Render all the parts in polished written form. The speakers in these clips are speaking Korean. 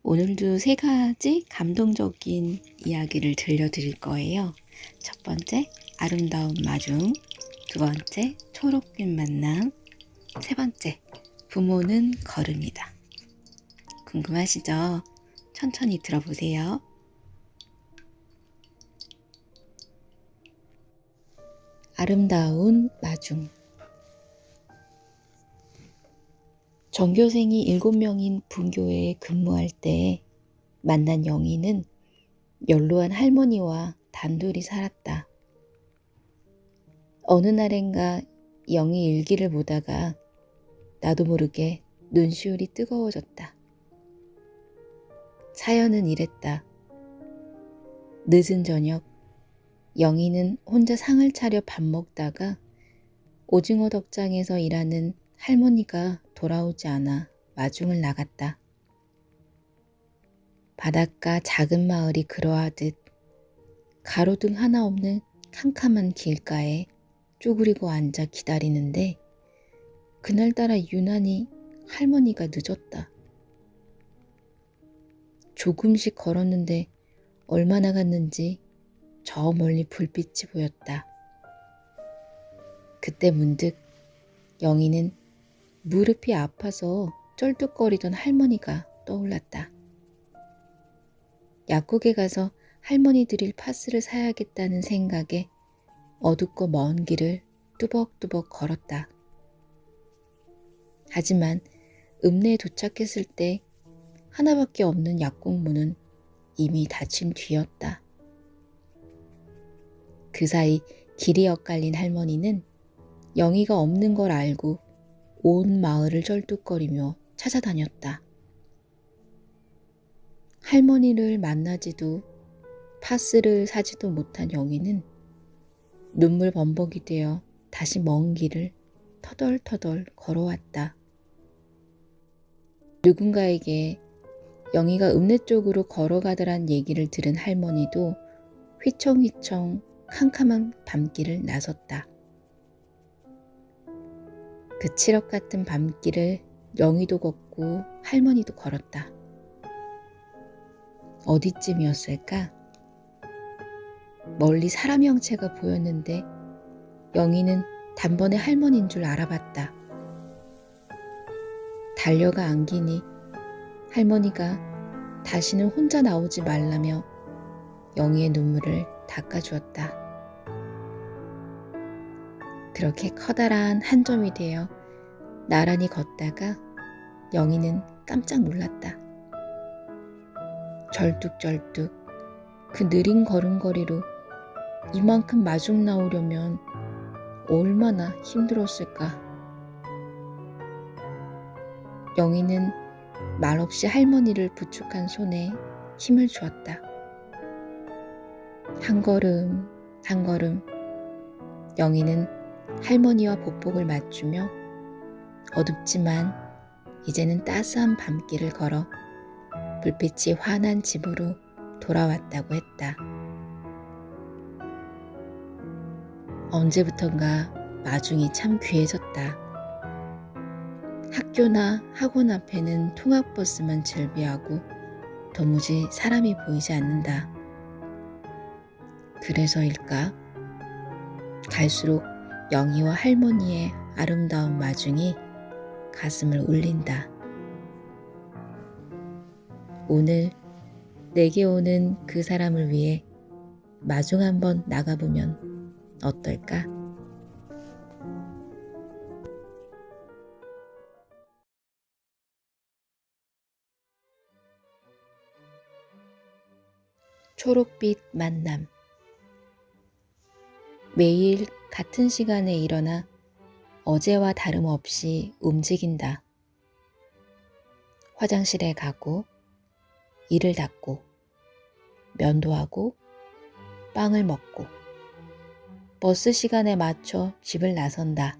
오늘도 세 가지 감동적인 이야기를 들려드릴 거예요. 첫 번째, 아름다운 마중. 두 번째, 초록빛 만남. 세 번째, 부모는 걸음이다. 궁금하시죠? 천천히 들어보세요. 아름다운 마중. 전교생이 7명인 분교회에 근무할 때 만난 영희는 연로한 할머니와 단둘이 살았다. 어느 날엔가 영희 일기를 보다가 나도 모르게 눈시울이 뜨거워졌다. 사연은 이랬다. 늦은 저녁, 영희는 혼자 상을 차려 밥 먹다가 오징어 덕장에서 일하는 할머니가 돌아오지 않아 마중을 나갔다. 바닷가 작은 마을이 그러하듯 가로등 하나 없는 캄캄한 길가에 쪼그리고 앉아 기다리는데 그날따라 유난히 할머니가 늦었다. 조금씩 걸었는데 얼마나 갔는지 저 멀리 불빛이 보였다. 그때 문득 영희는 무릎이 아파서 쩔뚝거리던 할머니가 떠올랐다. 약국에 가서 할머니 드릴 파스를 사야겠다는 생각에 어둡고 먼 길을 뚜벅뚜벅 걸었다. 하지만 읍내에 도착했을 때 하나밖에 없는 약국 문은 이미 닫힌 뒤였다. 그 사이 길이 엇갈린 할머니는 영희가 없는 걸 알고 온 마을을 쩔뚝거리며 찾아다녔다. 할머니를 만나지도 파스를 사지도 못한 영희는 눈물 범벅이 되어 다시 먼 길을 터덜터덜 걸어왔다. 누군가에게 영희가 읍내 쪽으로 걸어가더란 얘기를 들은 할머니도 휘청휘청 캄캄한 밤길을 나섰다. 그 칠흑 같은 밤길을 영희도 걷고 할머니도 걸었다. 어디쯤이었을까? 멀리 사람 형체가 보였는데 영희는 단번에 할머니인 줄 알아봤다. 달려가 안기니 할머니가 다시는 혼자 나오지 말라며 영희의 눈물을 닦아주었다. 그렇게 커다란 한 점이 되어 나란히 걷다가 영희는 깜짝 놀랐다. 절뚝절뚝 그 느린 걸음걸이로 이만큼 마중 나오려면 얼마나 힘들었을까. 영희는 말없이 할머니를 부축한 손에 힘을 주었다. 한 걸음 한 걸음 영희는 할머니와 보폭을 맞추며 어둡지만 이제는 따스한 밤길을 걸어 불빛이 환한 집으로 돌아왔다고 했다. 언제부턴가 마중이 참 귀해졌다. 학교나 학원 앞에는 통학버스만 즐비하고 도무지 사람이 보이지 않는다. 그래서일까? 갈수록 영희와 할머니의 아름다운 마중이 가슴을 울린다. 오늘 내게 오는 그 사람을 위해 마중 한번 나가보면 어떨까? 초록빛 만남. 매일 같은 시간에 일어나 어제와 다름없이 움직인다. 화장실에 가고, 이를 닦고, 면도하고, 빵을 먹고, 버스 시간에 맞춰 집을 나선다.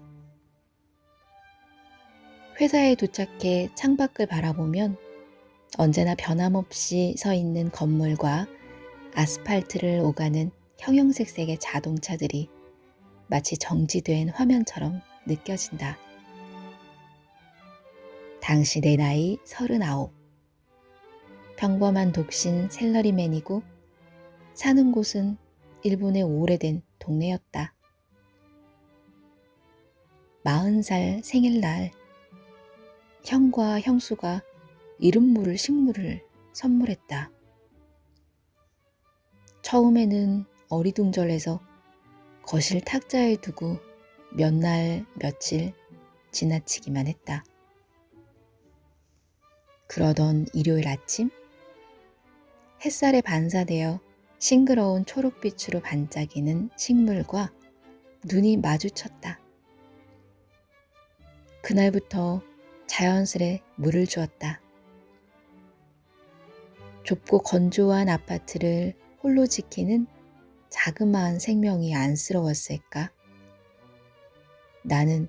회사에 도착해 창밖을 바라보면 언제나 변함없이 서 있는 건물과 아스팔트를 오가는 형형색색의 자동차들이 마치 정지된 화면처럼 느껴진다. 당시 내 나이 39. 평범한 독신 샐러리맨이고 사는 곳은 일본의 오래된 동네였다. 40살 생일날 형과 형수가 이름 모를 식물을 선물했다. 처음에는 어리둥절해서 거실 탁자에 두고 몇 날 며칠 지나치기만 했다. 그러던 일요일 아침 햇살에 반사되어 싱그러운 초록빛으로 반짝이는 식물과 눈이 마주쳤다. 그날부터 자연스레 물을 주었다. 좁고 건조한 아파트를 홀로 지키는 자그마한 생명이 안쓰러웠을까? 나는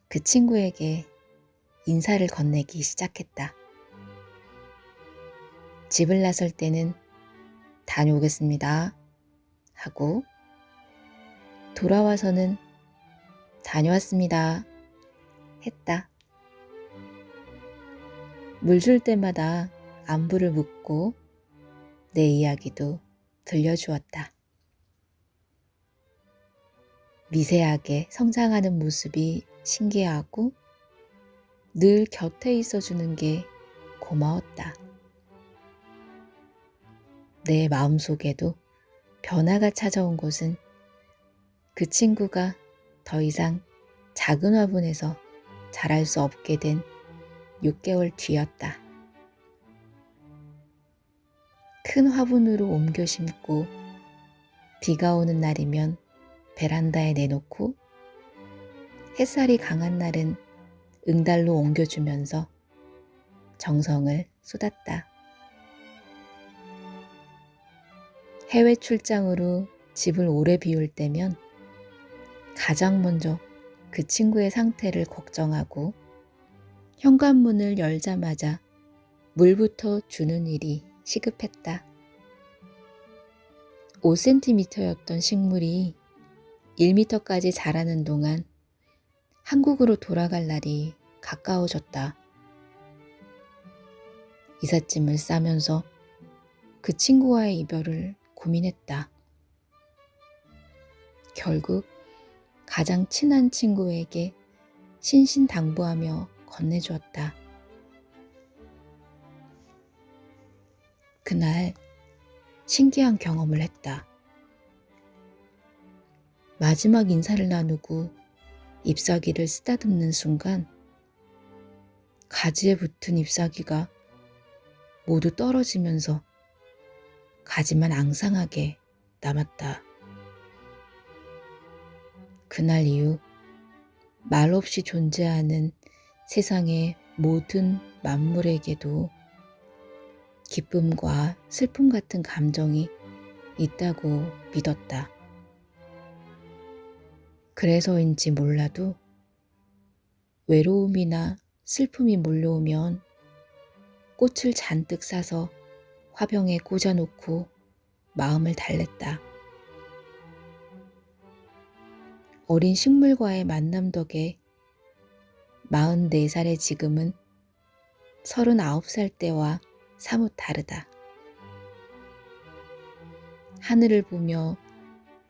그 친구에게 인사를 건네기 시작했다. 집을 나설 때는 다녀오겠습니다 하고 돌아와서는 다녀왔습니다 했다. 물 줄 때마다 안부를 묻고 내 이야기도 들려주었다. 미세하게 성장하는 모습이 신기하고 늘 곁에 있어주는 게 고마웠다. 내 마음속에도 변화가 찾아온 곳은 그 친구가 더 이상 작은 화분에서 자랄 수 없게 된 6개월 뒤였다. 큰 화분으로 옮겨 심고 비가 오는 날이면 베란다에 내놓고 햇살이 강한 날은 응달로 옮겨주면서 정성을 쏟았다. 해외 출장으로 집을 오래 비울 때면 가장 먼저 그 친구의 상태를 걱정하고 현관문을 열자마자 물부터 주는 일이 시급했다. 5cm였던 식물이 1m까지 자라는 동안 한국으로 돌아갈 날이 가까워졌다. 이삿짐을 싸면서 그 친구와의 이별을 고민했다. 결국 가장 친한 친구에게 신신당부하며 건네주었다. 그날 신기한 경험을 했다. 마지막 인사를 나누고 잎사귀를 쓰다듬는 순간 가지에 붙은 잎사귀가 모두 떨어지면서 가지만 앙상하게 남았다. 그날 이후 말없이 존재하는 세상의 모든 만물에게도 기쁨과 슬픔 같은 감정이 있다고 믿었다. 그래서인지 몰라도 외로움이나 슬픔이 몰려오면 꽃을 잔뜩 싸서 화병에 꽂아놓고 마음을 달랬다. 어린 식물과의 만남 덕에 44살의 지금은 39살 때와 사뭇 다르다. 하늘을 보며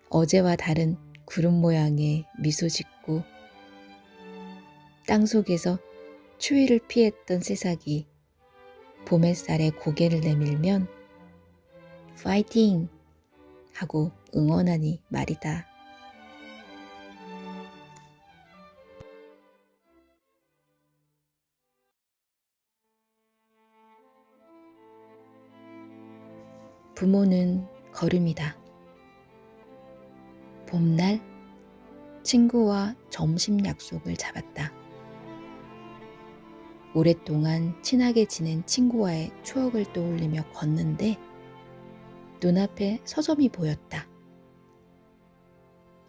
어제와 다른 구름 모양의 미소 짓고 땅속에서 추위를 피했던 새싹이 봄 햇살에 고개를 내밀면 파이팅! 하고 응원하니 말이다. 부모는 걸음이다. 봄날 친구와 점심 약속을 잡았다. 오랫동안 친하게 지낸 친구와의 추억을 떠올리며 걷는데 눈앞에 서점이 보였다.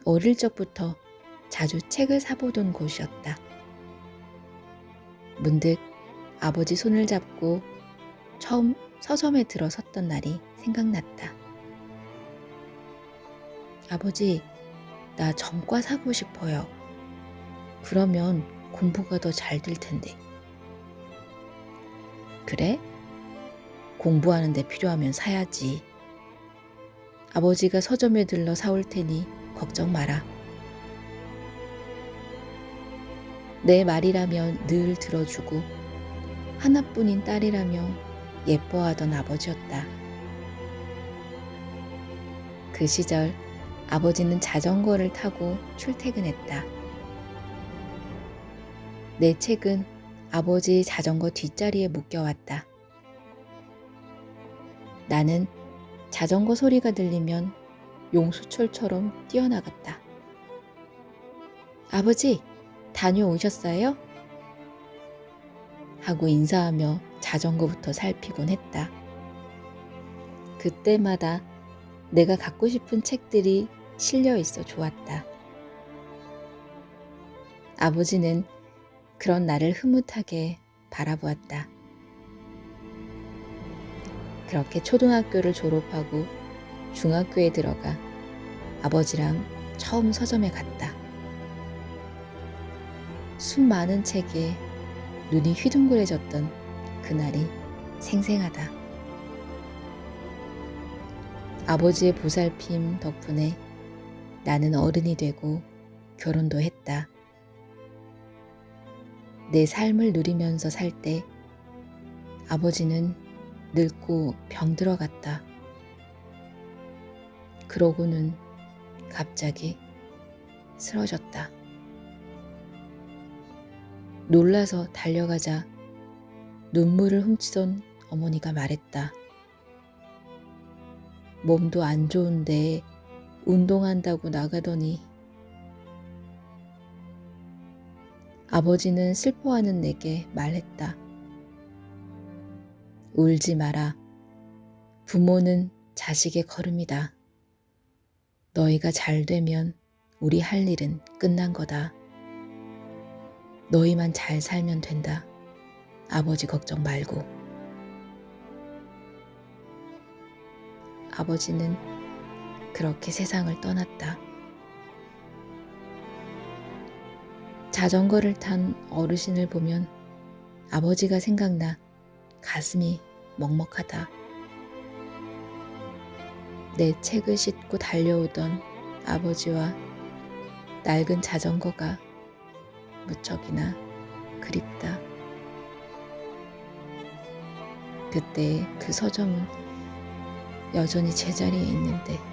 어릴 적부터 자주 책을 사보던 곳이었다. 문득 아버지 손을 잡고 처음 서점에 들어섰던 날이 생각났다. 아버지, 나 전과 사고 싶어요. 그러면 공부가 더 잘 될 텐데. 그래? 공부하는 데 필요하면 사야지. 아버지가 서점에 들러 사올 테니 걱정 마라. 내 말이라면 늘 들어주고 하나뿐인 딸이라며 예뻐하던 아버지였다. 그 시절 아버지는 자전거를 타고 출퇴근했다. 내 책은 아버지 자전거 뒷자리에 묶여왔다. 나는 자전거 소리가 들리면 용수철처럼 뛰어나갔다. 아버지, 다녀오셨어요? 하고 인사하며 자전거부터 살피곤 했다. 그때마다 내가 갖고 싶은 책들이 실려 있어 좋았다. 아버지는 그런 나를 흐뭇하게 바라보았다. 그렇게 초등학교를 졸업하고 중학교에 들어가 아버지랑 처음 서점에 갔다. 수많은 책에 눈이 휘둥그레졌던 그날이 생생하다. 아버지의 보살핌 덕분에 나는 어른이 되고 결혼도 했다. 내 삶을 누리면서 살 때 아버지는 늙고 병들어갔다. 그러고는 갑자기 쓰러졌다. 놀라서 달려가자 눈물을 훔치던 어머니가 말했다. 몸도 안 좋은데 운동한다고 나가더니. 아버지는 슬퍼하는 내게 말했다. 울지 마라. 부모는 자식의 걸음이다. 너희가 잘 되면 우리 할 일은 끝난 거다. 너희만 잘 살면 된다. 아버지 걱정 말고. 아버지는 그렇게 세상을 떠났다. 자전거를 탄 어르신을 보면 아버지가 생각나 가슴이 먹먹하다. 내 책을 싣고 달려오던 아버지와 낡은 자전거가 무척이나 그립다. 그때 그 서점은 여전히 제자리에 있는데